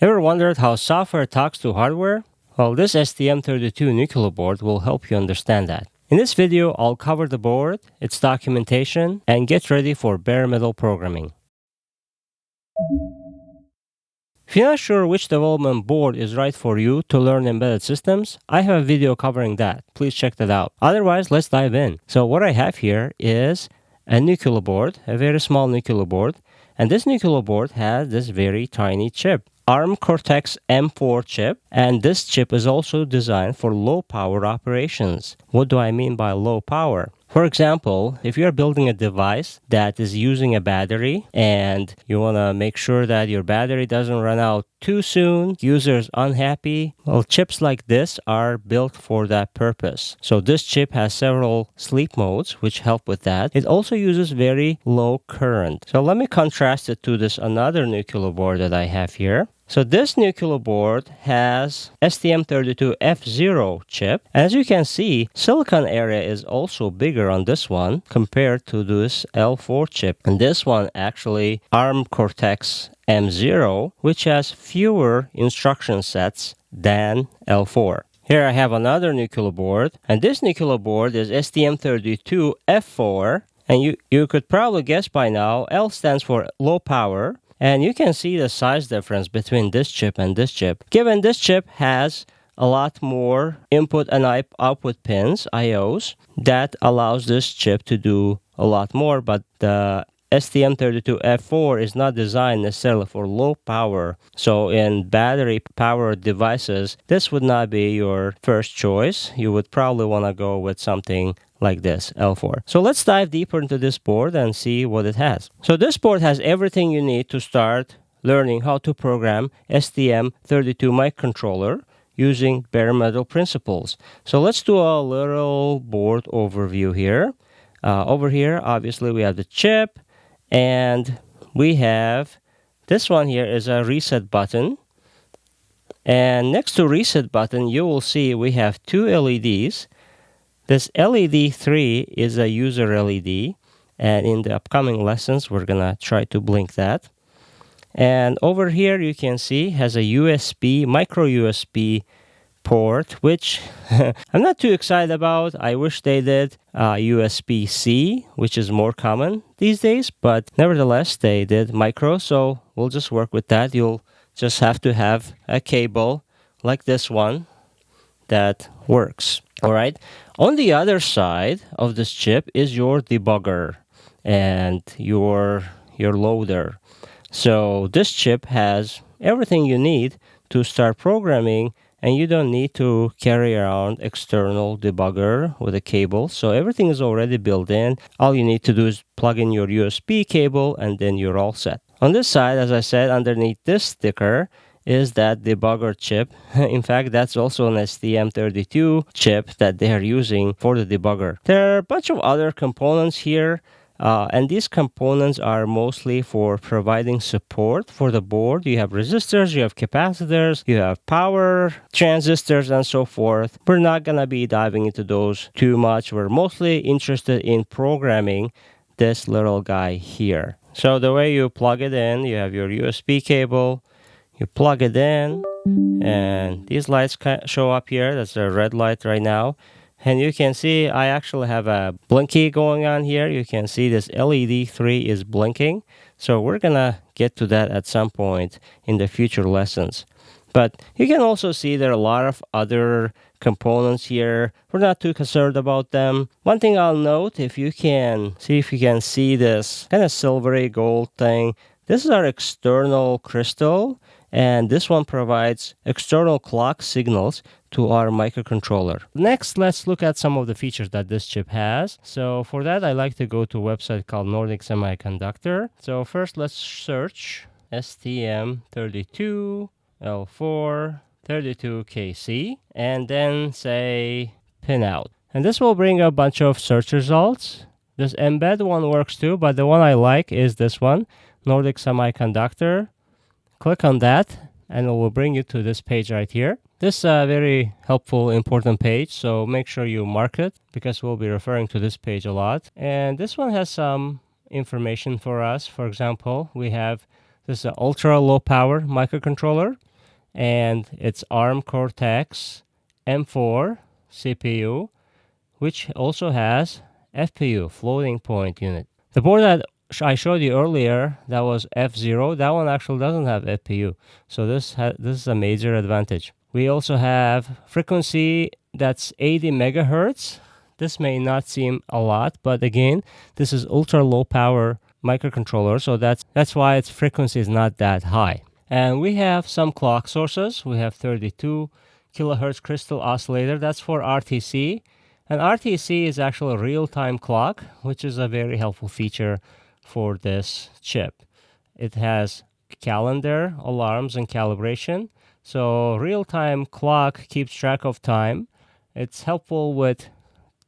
Ever wondered how software talks to hardware? Well, this STM32 Nucleo board will help you understand that. In this video, I'll cover the board, its documentation, and get ready for bare metal programming. If you're not sure which development board is right for you to learn embedded systems, I have a video covering that. Please check that out. Otherwise, let's dive in. So what I have here is a Nucleo board, a very small Nucleo board, and this Nucleo board has this very tiny chip. ARM Cortex-M4 chip, and this chip is also designed for low power operations. What do I mean by low power? For example, if you're building a device that is using a battery and you want to make sure that your battery doesn't run out too soon, users unhappy, well, chips like this are built for that purpose. So this chip has several sleep modes which help with that. It also uses very low current. So let me contrast it to this another Nucleo board that I have here. So this Nucleo board has STM32F0 chip. As you can see, silicon area is also bigger on this one compared to this L4 chip. And this one actually ARM Cortex-M0, which has fewer instruction sets than L4. Here I have another Nucleo board, and this Nucleo board is STM32F4. And you could probably guess by now, L stands for low power. And you can see the size difference between this chip and this chip. Given this chip has a lot more input and output pins, IOs, that allows this chip to do a lot more, but the STM32F4 is not designed necessarily for low power. So in battery powered devices, this would not be your first choice. You would probably want to go with something like this, L4. So let's dive deeper into this board and see what it has. So this board has everything you need to start learning how to program STM32 microcontroller using bare metal principles. So let's do a little board overview here. Over here, obviously, we have the chip, and we have this one here is a reset button. And next to reset button, you will see we have two LEDs. This LED 3 is a user LED, and in the upcoming lessons, we're going to try to blink that. And over here, you can see has a USB, micro USB port, which I'm not too excited about. I wish they did USB-C, which is more common these days, but nevertheless, they did micro, so we'll just work with that. You'll just have to have a cable like this one that works. All right. On the other side of this chip is your debugger and your loader. So this chip has everything you need to start programming, and you don't need to carry around external debugger with a cable. So everything is already built in. All you need to do is plug in your USB cable, and then you're all set. On this side, as I said, underneath this sticker is that debugger chip. In fact, that's also an STM32 chip that they are using for the debugger. There are a bunch of other components here, and these components are mostly for providing support for the board. You have resistors, you have capacitors, you have power transistors, and so forth. We're not going to be diving into those too much. We're mostly interested in programming this little guy here. So the way you plug it in, you have your USB cable, you plug it in, and these lights show up here. That's a red light right now. And you can see I actually have a blinky going on here. You can see this LED 3 is blinking. So we're going to get to that at some point in the future lessons. But you can also see there are a lot of other components here. We're not too concerned about them. One thing I'll note, if you can see this kind of silvery gold thing, this is our external crystal, and this one provides external clock signals to our microcontroller. Next, let's look at some of the features that this chip has. So for that, I like to go to a website called Nordic Semiconductor. So first, let's search STM32 L4 32KC, and then say pinout. And this will bring a bunch of search results. This embed one works too, but the one I like is this one, Nordic Semiconductor. Click on that, and it will bring you to this page right here. This is a very helpful, important page, so make sure you mark it because we'll be referring to this page a lot. And this one has some information for us. For example, we have this ultra low power microcontroller. and it's ARM Cortex-M4 CPU, which also has FPU, floating point unit. The board that I showed you earlier, that was F0, that one actually doesn't have FPU. So this is a major advantage. We also have frequency that's 80 megahertz. This may not seem a lot, but again, this is ultra low power microcontroller, so that's why its frequency is not that high. And we have some clock sources. We have 32 kilohertz crystal oscillator. That's for RTC. And RTC is actually a real-time clock, which is a very helpful feature for this chip. It has calendar, alarms, and calibration. So real-time clock keeps track of time. It's helpful with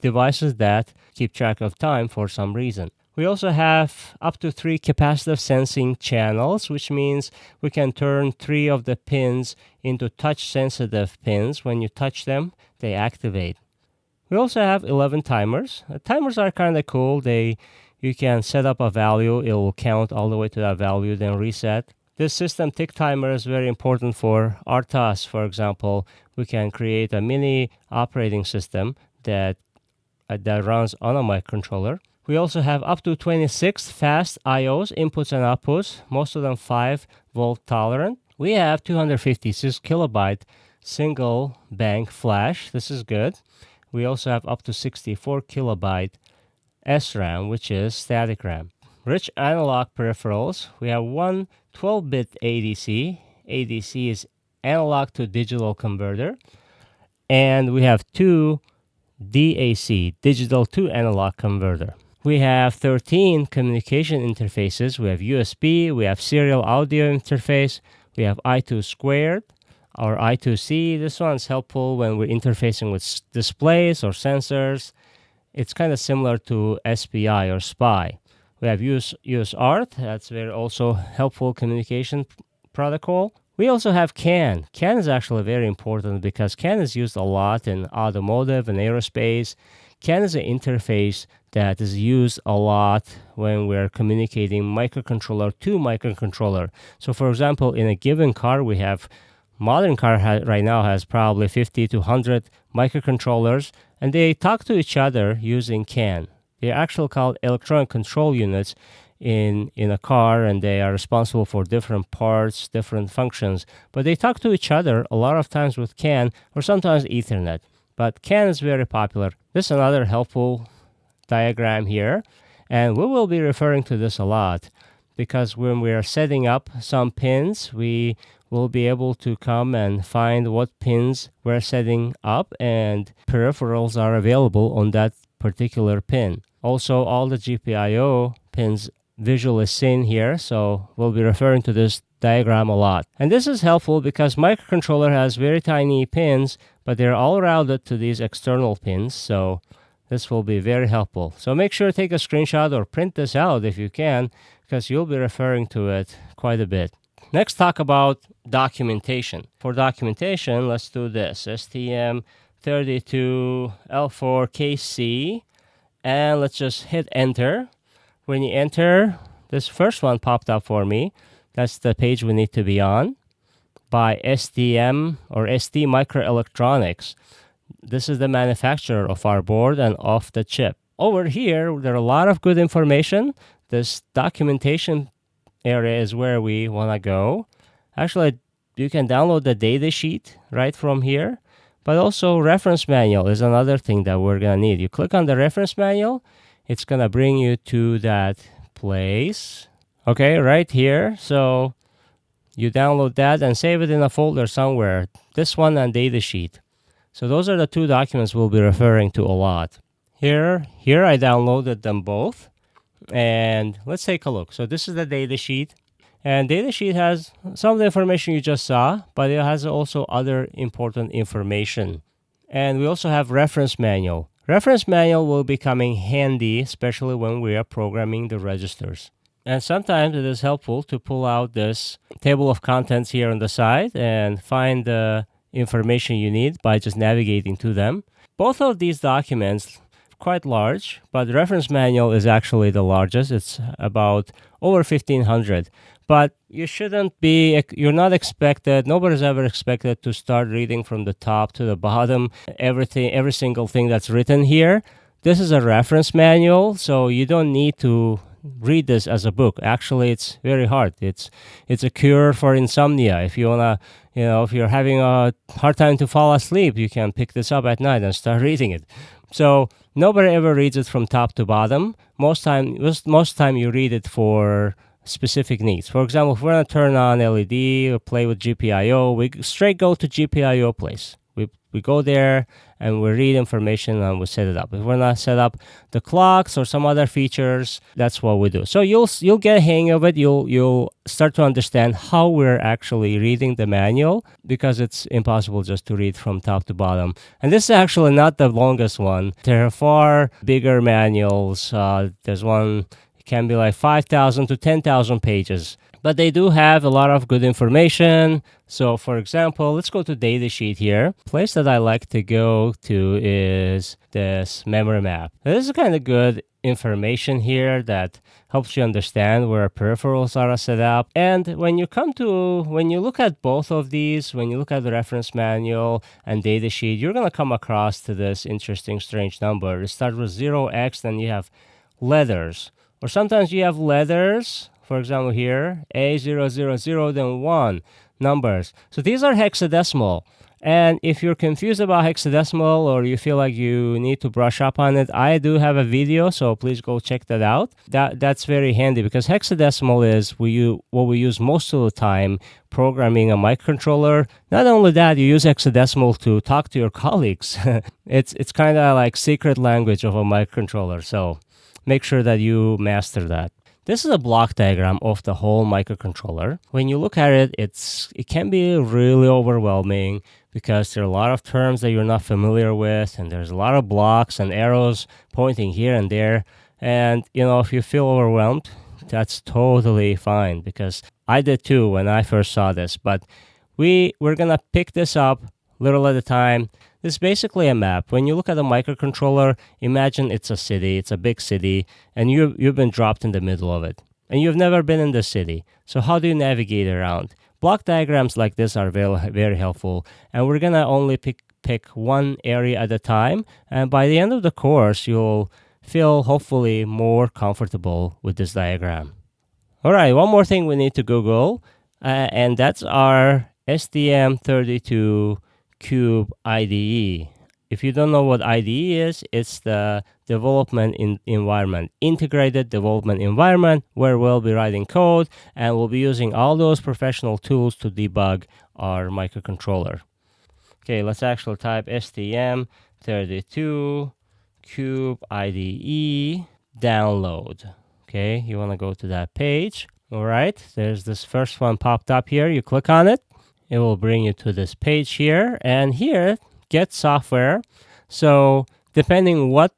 devices that keep track of time for some reason. We also have up to 3 capacitive sensing channels, which means we can turn 3 of the pins into touch-sensitive pins. When you touch them, they activate. We also have 11 timers. Timers are kind of cool. You can set up a value. It will count all the way to that value, then reset. This system tick timer is very important for RTOS, for example. We can create a mini operating system that runs on a microcontroller. We also have up to 26 fast IOs, inputs and outputs, most of them 5 volt tolerant. We have 256 kilobyte single bank flash. This is good. We also have up to 64 kilobyte SRAM, which is static RAM. Rich analog peripherals. We have one 12-bit ADC. ADC is analog to digital converter. And we have 2 DAC, digital to analog converter. We have 13 communication interfaces. We have USB, we have serial audio interface, we have I2 squared, or I2C. This one's helpful when we're interfacing with displays or sensors. It's kind of similar to SPI or SPI. We have USART. That's very also helpful communication protocol. We also have CAN. CAN is actually very important because CAN is used a lot in automotive and aerospace. CAN is an interface that is used a lot when we're communicating microcontroller to microcontroller. So for example, in a given car, we have modern car right now has probably 50 to 100 microcontrollers, and they talk to each other using CAN. They're actually called electronic control units in a car, and they are responsible for different parts, different functions. But they talk to each other a lot of times with CAN or sometimes Ethernet. But CAN is very popular. This is another helpful diagram here, and we will be referring to this a lot because when we are setting up some pins, we will be able to come and find what pins we're setting up, and peripherals are available on that particular pin. Also, all the GPIO pins visually seen here, so we'll be referring to this diagram a lot. And this is helpful because microcontroller has very tiny pins, but they're all routed to these external pins, so this will be very helpful. So make sure to take a screenshot or print this out if you can, because you'll be referring to it quite a bit. Next, talk about documentation. For documentation, let's do this. STM32 L4KC, and let's just hit enter. When you enter, this first one popped up for me. That's the page we need to be on, by STM or ST Microelectronics. This is the manufacturer of our board and of the chip. Over here, there are a lot of good information. This documentation area is where we want to go. Actually, you can download the data sheet right from here, but also reference manual is another thing that we're going to need. You click on the reference manual, it's going to bring you to that place. Okay, right here. So you download that and save it in a folder somewhere. This one and data sheet. So those are the two documents we'll be referring to a lot. Here I downloaded them both. And let's take a look. So this is the data sheet. And data sheet has some of the information you just saw, but it has also other important information. And we also have reference manual. Reference manual will be coming handy, especially when we are programming the registers. And sometimes it is helpful to pull out this table of contents here on the side and find the information you need by just navigating to them. Both of these documents quite large, but the reference manual is actually the largest. It's about over 1500. But you shouldn't be, you're not expected, nobody's ever expected to start reading from the top to the bottom, every single thing that's written here. This is a reference manual, so you don't need to read this as a book. Actually, it's very hard. It's a cure for insomnia. If you wanna, if you're having a hard time to fall asleep, you can pick this up at night and start reading it. So nobody ever reads it from top to bottom. Most time you read it for specific needs. For example, if we're gonna turn on LED or play with GPIO, we straight go to GPIO place. We go there and we read information and we set it up. If we're not set up the clocks or some other features, that's what we do. So you'll get a hang of it. You'll start to understand how we're actually reading the manual, because it's impossible just to read from top to bottom. And this is actually not the longest one. There are far bigger manuals. There's one, it can be like 5,000 to 10,000 pages. But they do have a lot of good information. So for example, let's go to datasheet here. Place that I like to go to is this memory map. Now, this is kind of good information here that helps you understand where peripherals are set up. And when you look at both of these, when you look at the reference manual and datasheet, you're going to come across to this interesting strange number. It starts with 0x, then you have letters. Or sometimes you have letters. For example, here, A000, then 1, numbers. So these are hexadecimal. And if you're confused about hexadecimal or you feel like you need to brush up on it, I do have a video, so please go check that out. That's very handy, because hexadecimal is what we use most of the time programming a microcontroller. Not only that, you use hexadecimal to talk to your colleagues. It's kind of like secret language of a microcontroller, so make sure that you master that. This is a block diagram of the whole microcontroller. When you look at it, it can be really overwhelming, because there are a lot of terms that you're not familiar with, and there's a lot of blocks and arrows pointing here and there. And, if you feel overwhelmed, that's totally fine, because I did too when I first saw this. But we're going to pick this up little at a time. This is basically a map. When you look at a microcontroller, imagine it's a city, it's a big city, and you've been dropped in the middle of it. And you've never been in the city. So how do you navigate around? Block diagrams like this are very, very helpful. And we're going to only pick one area at a time. And by the end of the course, you'll feel hopefully more comfortable with this diagram. All right, one more thing we need to Google, and that's our STM32 Cube IDE. If you don't know what IDE is, it's the development environment, integrated development environment, where we'll be writing code and we'll be using all those professional tools to debug our microcontroller. Okay, let's actually type STM32 Cube IDE download. Okay, you want to go to that page. All right, there's this first one popped up here. You click on it. It will bring you to this page here, and here, get software. So depending what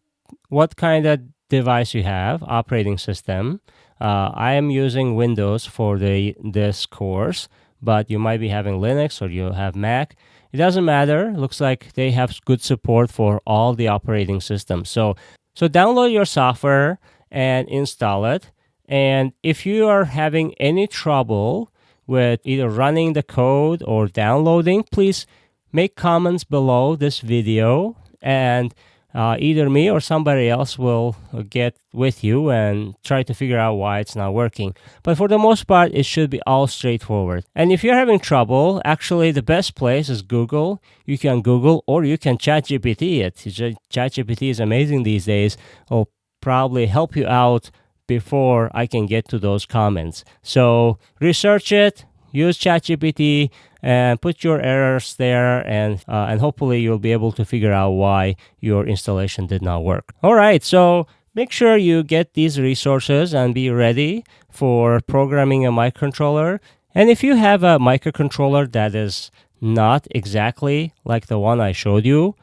kind of device you have, operating system, I am using Windows for this course, but you might be having Linux or you have Mac. It doesn't matter. Looks like they have good support for all the operating systems. So download your software and install it. And if you are having any trouble with either running the code or downloading, please make comments below this video, and either me or somebody else will get with you and try to figure out why it's not working. But for the most part, it should be all straightforward. And if you're having trouble, actually the best place is Google. You can Google or you can ChatGPT it. ChatGPT is amazing these days. It'll probably help you out before I can get to those comments. So research it, use ChatGPT, and put your errors there, and hopefully you'll be able to figure out why your installation did not work. All right, so make sure you get these resources and be ready for programming a microcontroller. And if you have a microcontroller that is not exactly like the one I showed you,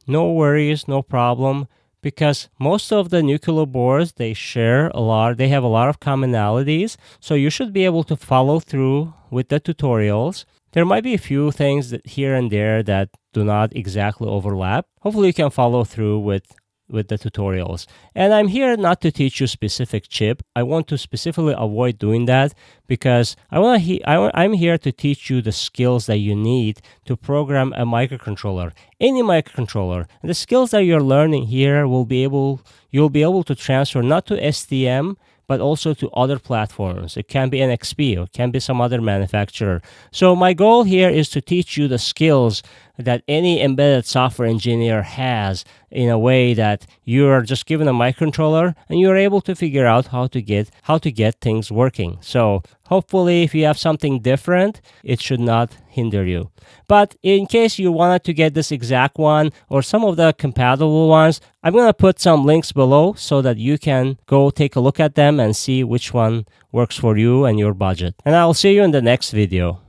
no worries, no problem. Because most of the Nucleo boards, they have a lot of commonalities, so you should be able to follow through with the tutorials. There might be a few things that here and there that do not exactly overlap. Hopefully you can follow through with with the tutorials. And I'm here not to teach you specific chip. I want to specifically avoid doing that because I'm here to teach you the skills that you need to program a microcontroller, any microcontroller. And the skills that you're learning here you'll be able to transfer not to STM, but also to other platforms. It can be NXP or it can be some other manufacturer. So my goal here is to teach you the skills that any embedded software engineer has in a way that you're just given a microcontroller and you're able to figure out how to get things working. So hopefully if you have something different, it should not hinder you. But in case you wanted to get this exact one or some of the compatible ones, I'm going to put some links below so that you can go take a look at them and see which one works for you and your budget. And I'll see you in the next video.